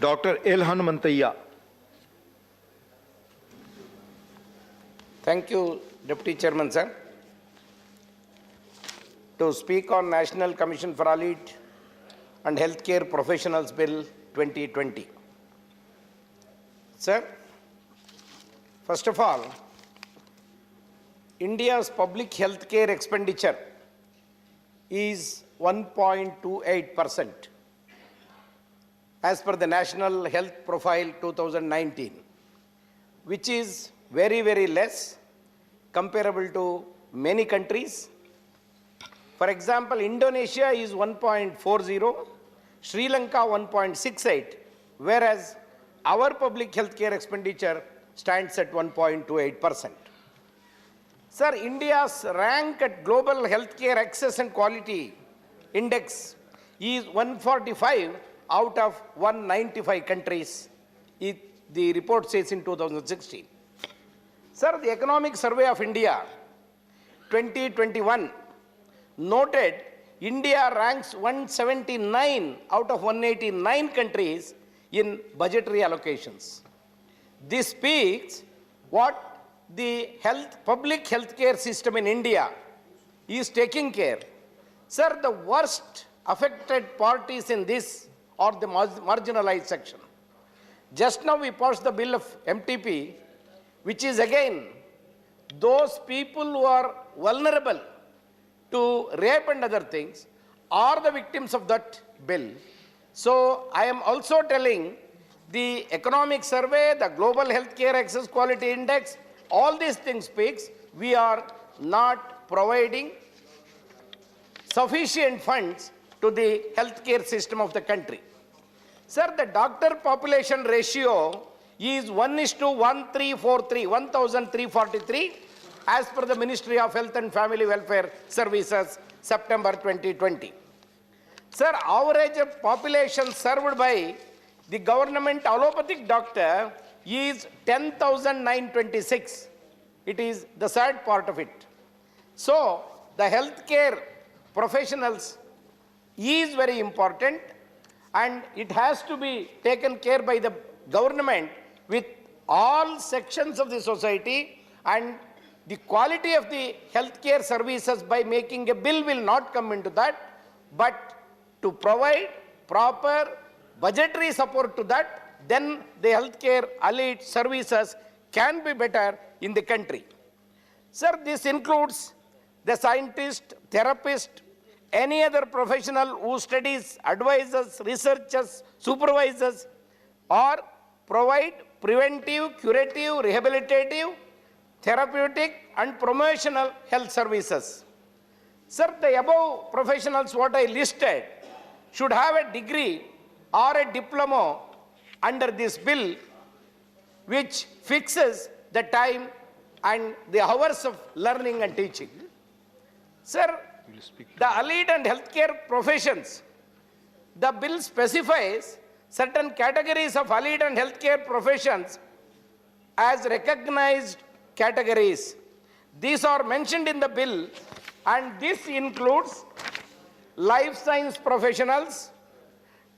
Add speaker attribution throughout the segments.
Speaker 1: Dr. L. Hanumanthaiah.
Speaker 2: Thank you, Deputy Chairman, sir. To speak on National Commission for Allied and Healthcare Professionals Bill 2020. Sir, first of all, India's public healthcare expenditure is 1.28% as per the National Health Profile 2019, which is very, very less comparable to many countries. For example, Indonesia is 1.40, Sri Lanka 1.68, whereas our public healthcare expenditure stands at 1.28%. Sir, India's rank at Global Healthcare Access and Quality Index is 145 out of 195 countries, the report says in 2016. Sir, the Economic Survey of India 2021 noted India ranks 179 out of 189 countries in budgetary allocations. This speaks what the public healthcare system in India is taking care. Sir, the worst affected parties in this are the marginalized section. Just now we passed the bill of MTP, which is again those people who are vulnerable to rape and other things are the victims of that bill. So I am also telling the economic survey, the Global Healthcare Access Quality Index, all these things speaks, we are not providing sufficient funds to the healthcare system of the country. Sir, the doctor population ratio is 1:1343, 1,343, as per the Ministry of Health and Family Welfare Services, September 2020. Sir, average population served by the government allopathic doctor is 10,926. It is the sad part of it. So, the healthcare professionals is very important and it has to be taken care by the government with all sections of the society, and the quality of the healthcare services by making a bill will not come into that, but to provide proper budgetary support to that, then the healthcare allied services can be better in the country. Sir, this includes the scientist, therapist, any other professional who studies, advises, researches, supervises, or provide preventive, curative, rehabilitative, therapeutic, and promotional health services. Sir, the above professionals what I listed should have a degree or a diploma under this bill, which fixes the time and the hours of learning and teaching. Sir, the allied and healthcare professions, the bill specifies certain categories of allied and healthcare professions as recognized categories. These are mentioned in the bill, and this includes life science professionals,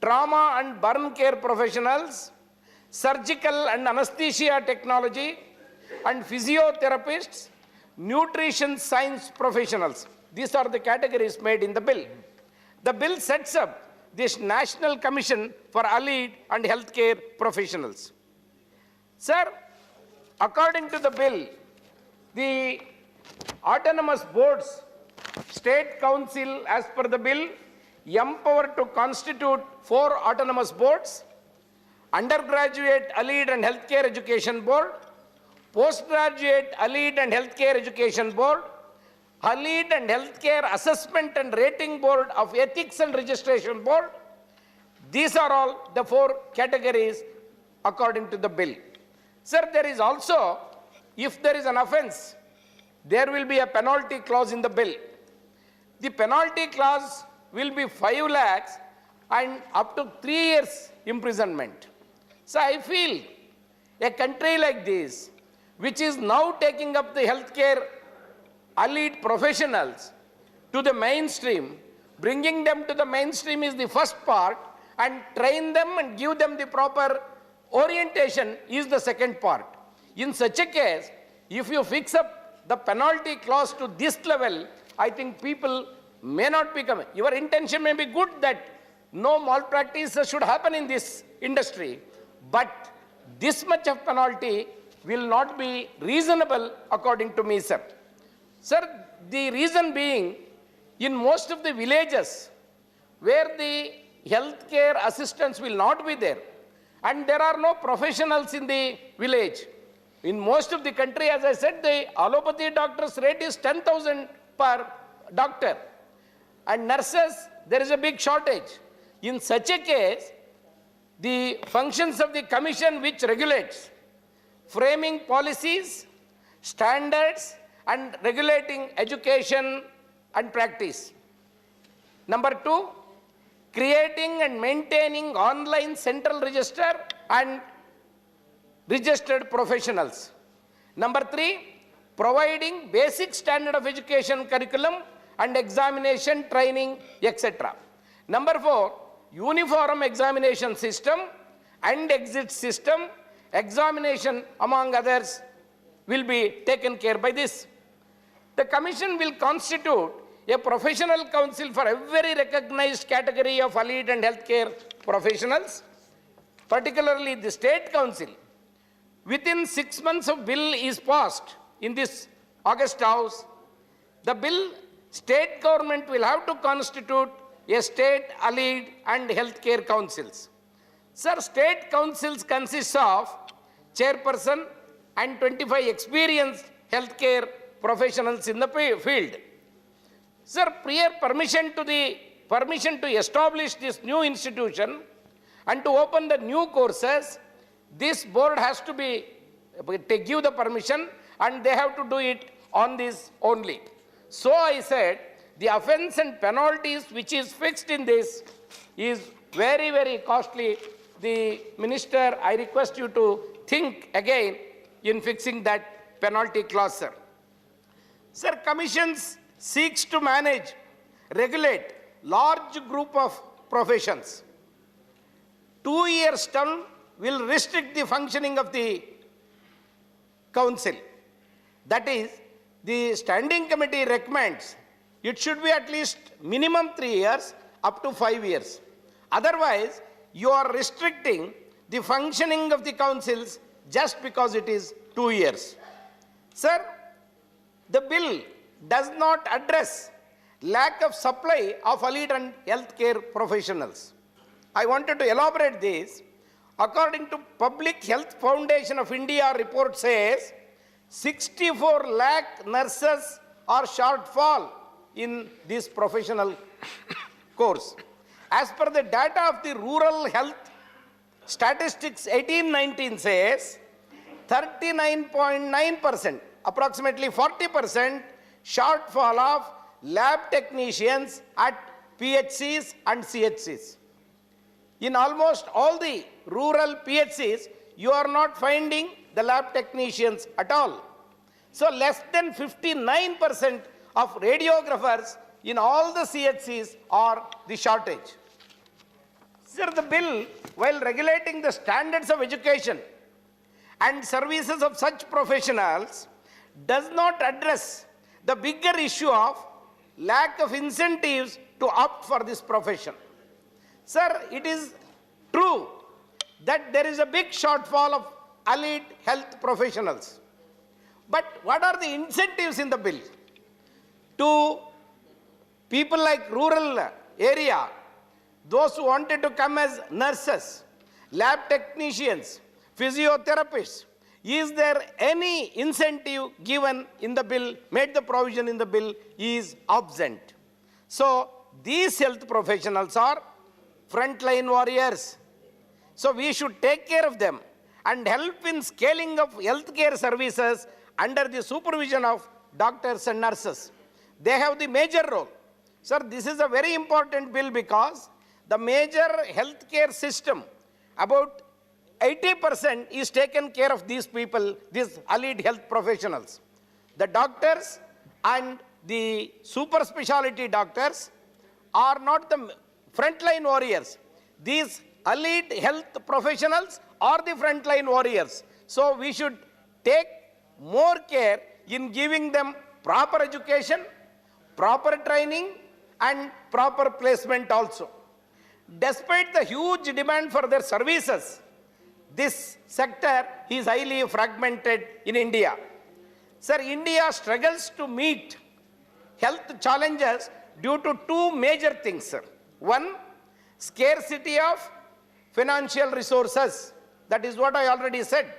Speaker 2: trauma and burn care professionals, surgical and anesthesia technology, and physiotherapists, nutrition science professionals. These are the categories made in the bill. The bill sets up this National Commission for Allied and Healthcare Professionals. Sir, according to the bill, the autonomous boards, State Council as per the bill, empowered to constitute 4 autonomous boards: Undergraduate Allied and Healthcare Education Board, Postgraduate Allied and Healthcare Education Board, Allied and Healthcare Assessment and Rating Board of Ethics and Registration Board. These are all the 4 categories according to the bill. Sir, there is also, if there is an offense, there will be a penalty clause in the bill. The penalty clause will be 5 lakhs and up to 3 years imprisonment. So I feel a country like this, which is now taking up the healthcare allied professionals to the mainstream, bringing them to the mainstream is the first part, and train them and give them the proper orientation is the second part. In such a case, if you fix up the penalty clause to this level, I think people may not become. Your intention may be good that no malpractice should happen in this industry, but this much of penalty will not be reasonable according to me, sir. Sir, the reason being, in most of the villages where the healthcare assistants will not be there, and there are no professionals in the village. In most of the country, as I said, the allopathy doctor's rate is 10,000 per doctor. And nurses, there is a big shortage. In such a case, the functions of the commission which regulates framing policies, standards, and regulating education and practice. Number 2, creating and maintaining online central register and registered professionals. Number 3, providing basic standard of education curriculum and examination, training, etc. Number 4, uniform examination system and exit system, examination among others will be taken care by this. The commission will constitute a professional council for every recognized category of allied and healthcare professionals, particularly the state council. Within 6 months of bill is passed in this August House, the bill, state government will have to constitute a state allied and healthcare councils. Sir, state councils consist of chairperson and 25 experienced healthcare professionals in the field. Sir, prior permission to establish this new institution and to open the new courses, this board has to give the permission, and they have to do it on this only. So I said, the offense and penalties which is fixed in this is very, very costly. The minister, I request you to think again in fixing that penalty clause, sir. Sir, commissions seeks to manage, regulate large group of professions. 2 years term will restrict the functioning of the council. That is, the standing committee recommends it should be at least minimum 3 years up to 5 years. Otherwise, you are restricting the functioning of the councils just because it is 2 years. Sir, the bill does not address lack of supply of allied and healthcare professionals. I wanted to elaborate this. According to Public Health Foundation of India report says, 64 lakh nurses are shortfall in this professional course. As per the data of the rural health statistics 1819 says, 39.9%, approximately 40% shortfall of lab technicians at PHCs and CHCs. In almost all the rural PHCs, you are not finding the lab technicians at all. So less than 59% of radiographers in all the CHCs are the shortage. Sir, the bill, while regulating the standards of education and services of such professionals, does not address the bigger issue of lack of incentives to opt for this profession. Sir, it is true that there is a big shortfall of allied health professionals. But what are the incentives in the bill? To people like rural area, those who wanted to come as nurses, lab technicians, physiotherapists, is there any incentive given in the bill, made the provision in the bill, is absent. So these health professionals are frontline warriors. So we should take care of them and help in scaling of healthcare services under the supervision of doctors and nurses. They have the major role. Sir, this is a very important bill because the major healthcare system, about 80% is taken care of these people, these allied health professionals. The doctors and the super specialty doctors are not the frontline warriors. these elite health professionals are the frontline warriors. So we should take more care in giving them proper education, proper training, and proper placement also. Despite the huge demand for their services, this sector is highly fragmented in India. Sir, India struggles to meet health challenges due to two major things, sir. One, scarcity of financial resources. That is what I already said.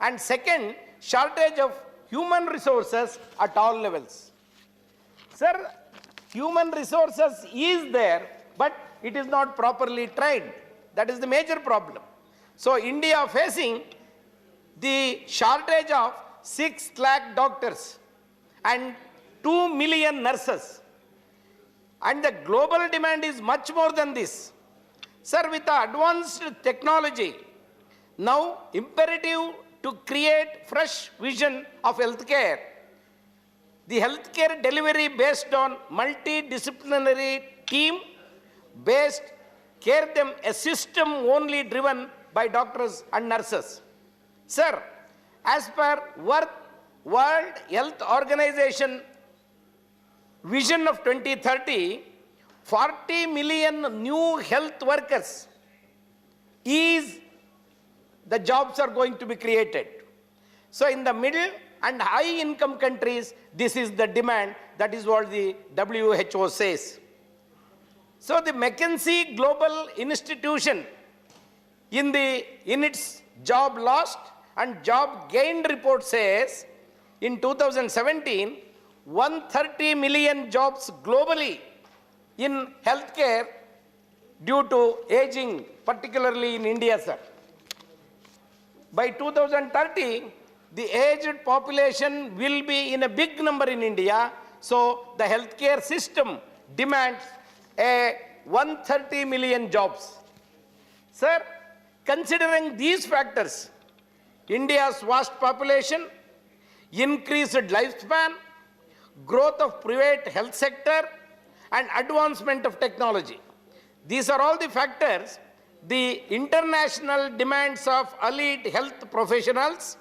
Speaker 2: And second, shortage of human resources at all levels. Sir, human resources is there, but it is not properly trained. That is the major problem. So India facing the shortage of 6 lakh doctors and 2 million nurses. And the global demand is much more than this. Sir, with the advanced technology, now imperative to create fresh vision of healthcare. The healthcare delivery based on multidisciplinary team based care them a system only driven by doctors and nurses. Sir, as per World Health Organization vision of 2030, 40 million new health workers is the jobs are going to be created. So in the middle and high income countries, this is the demand. That is what the WHO says. So the McKinsey Global Institution in its job lost and job gained report says in 2017, 130 million jobs globally in healthcare due to aging, particularly in India, sir. By 2030, the aged population will be in a big number in India, so the healthcare system demands a 130 million jobs. Sir, considering these factors, India's vast population, increased lifespan, growth of private health sector, and advancement of technology. These are all the factors. The international demands of elite health professionals,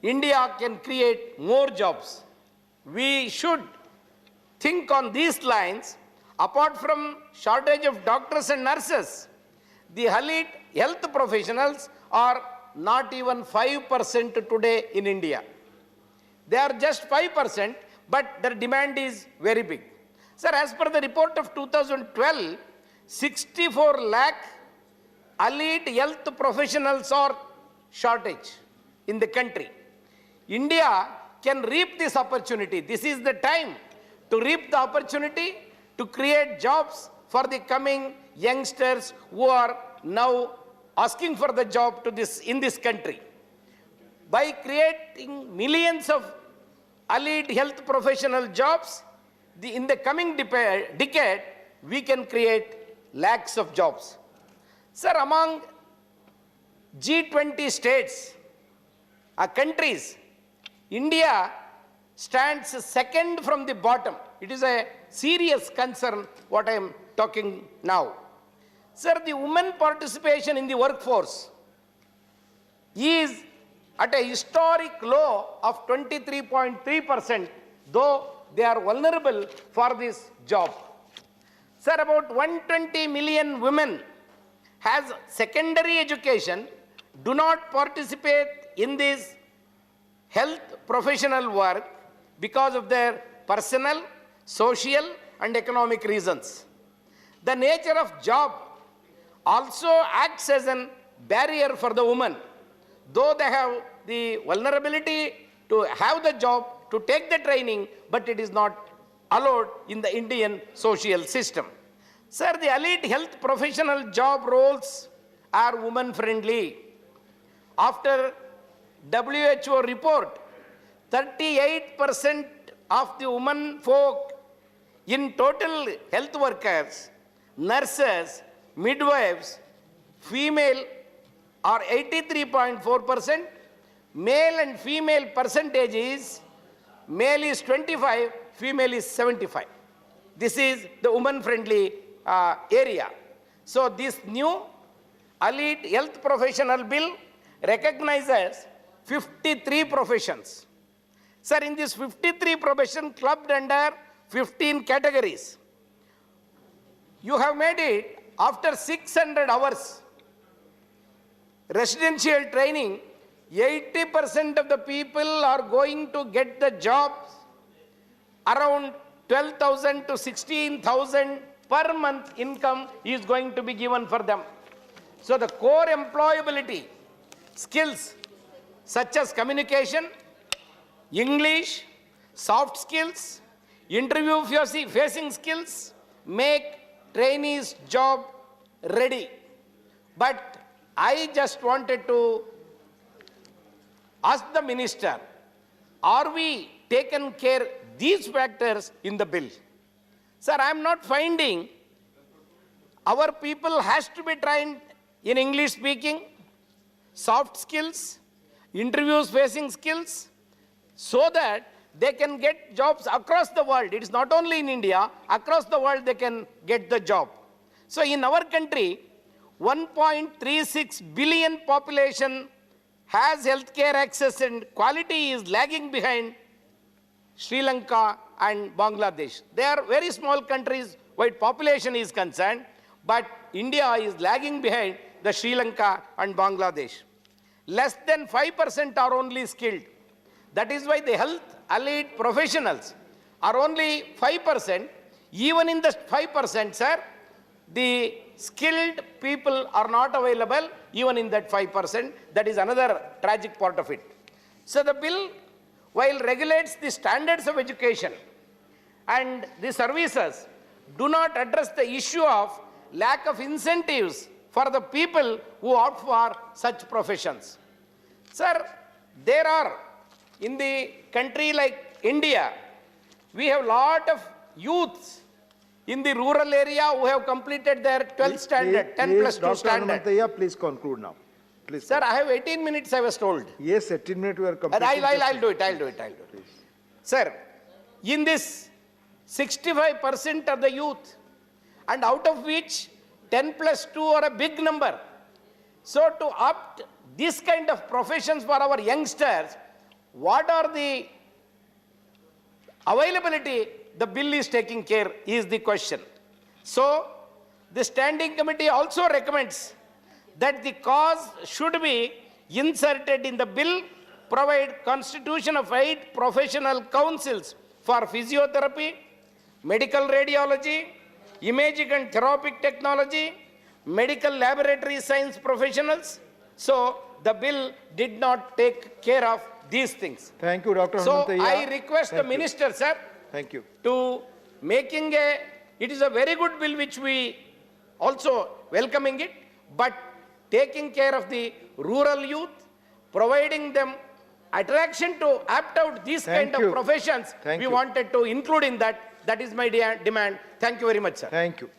Speaker 2: India can create more jobs. We should think on these lines. Apart from shortage of doctors and nurses, the elite health professionals are not even 5% today in India. They are just 5%, but their demand is very big. Sir, as per the report of 2012, 64 lakh elite health professionals are shortage in the country. India can reap this opportunity. This is the time to reap the opportunity to create jobs for the coming youngsters who are now asking for the job in this country. By creating millions of elite health professional jobs, in the coming decade, we can create lakhs of jobs. Sir, among G20 states, countries, India stands second from the bottom. It is a serious concern what I am talking now. Sir, the women participation in the workforce is at a historic low of 23.3%, though they are vulnerable for this job. Sir, about 120 million women has secondary education, do not participate in this health professional work because of their personal, social, and economic reasons. The nature of job also acts as a barrier for the woman. Though they have the vulnerability to have the job, to take the training, but it is not allowed in the Indian social system. Sir, the elite health professional job roles are woman-friendly. After WHO report, 38% of the women folk in total health workers, nurses, midwives, female are 83.4%, male and female percentage is, male is 25, female is 75. This is the woman-friendly area. So this new elite health professional bill recognizes 53 professions. Sir, in this 53 profession clubbed under 15 categories, you have made it after 600 hours residential training, 80% of the people are going to get the jobs around 12,000 to 16,000 per month income is going to be given for them. So the core employability skills such as communication, English, soft skills, interview facing skills make trainees job ready. But I just wanted to ask the minister, are we taken care these factors in the bill? Sir, I am not finding our people has to be trained in English speaking, soft skills, interviews facing skills, so that they can get jobs across the world. It is not only in India, across the world they can get the job. So in our country, 1.36 billion population has healthcare access and quality is lagging behind Sri Lanka and Bangladesh. They are very small countries where population is concerned, but India is lagging behind the Sri Lanka and Bangladesh. Less than 5% are only skilled. That is why the health allied professionals are only 5%. Even in the 5%, sir, the skilled people are not available even in that 5%. That is another tragic part of it. So the bill, while regulates the standards of education and the services, do not address the issue of lack of incentives for the people who opt for such professions. Sir, there are, in the country like India, we have lot of youths in the rural area who have completed their 12th standard, 10 plus 2 standard.
Speaker 1: Dr. Hanumanthaiah, please conclude now. Please.
Speaker 2: Sir, I have 18 minutes, I was told.
Speaker 1: Yes, 18 minutes we are completing.
Speaker 2: I'll do it. Please. Sir, in this 65% of the youth, and out of which 10 plus 2 are a big number. So to opt this kind of professions for our youngsters, what are the availability the bill is taking care is the question. So the standing committee also recommends that the cause should be inserted in the bill, provide constitution of 8 professional councils for physiotherapy, medical radiology, imaging and therapeutic technology, medical laboratory science professionals. So the bill did not take care of these things.
Speaker 1: Thank you, Dr.
Speaker 2: So
Speaker 1: Hanumanthaiah.
Speaker 2: I request the minister, sir,
Speaker 1: thank you,
Speaker 2: to making it is a very good bill which we also welcoming it, but taking care of the rural youth, providing them attraction to opt out these kind of professions, we wanted to include in that. That is my demand. Thank you very much, sir.
Speaker 1: Thank you.